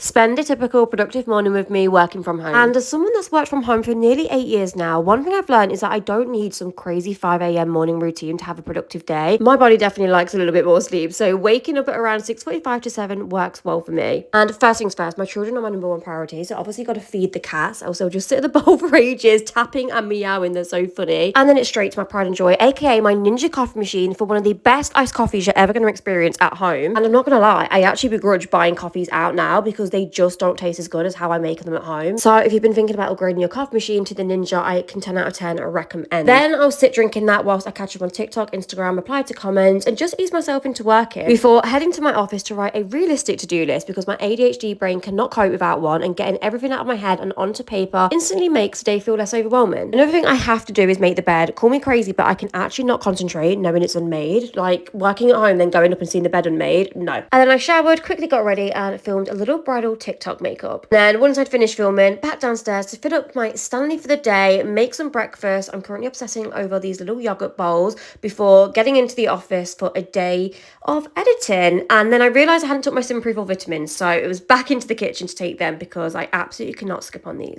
Spend a typical productive morning with me working from home. And as someone that's worked from home for nearly 8 years now, one thing I've learned is that I don't need some crazy 5 a.m. morning routine to have a productive day. My body definitely likes a little bit more sleep, so waking up at around 6:45 to 7 works well for me. And first things first, my children are my number one priority, so obviously got to feed the cats. I also just sit at the bowl for ages, tapping and meowing. They're so funny. And then it's straight to my pride and joy, aka my Ninja coffee machine for one of the best iced coffees you're ever going to experience at home. And I'm not going to lie, I actually begrudge buying coffees out now because they just don't taste as good as how I make them at home. So if you've been thinking about upgrading your coffee machine to the Ninja, I can 10 out of 10 recommend. Then I'll sit drinking that whilst I catch up on TikTok, Instagram, reply to comments, and just ease myself into working before heading to my office to write a realistic to-do list because my ADHD brain cannot cope without one, and getting everything out of my head and onto paper instantly makes the day feel less overwhelming. Another thing I have to do is make the bed. Call me crazy, but I can actually not concentrate knowing it's unmade. Like working at home, then going up and seeing the bed unmade, no. And then I showered, quickly got ready, and filmed a little bridal TikTok makeup. Then once I'd finished filming, back downstairs to fill up my Stanley for the day, make some breakfast. I'm currently obsessing over these little yogurt bowls before getting into the office for a day of editing. And then I realised I hadn't took my Simproof vitamins, so it was back into the kitchen to take them because I absolutely cannot skip on these.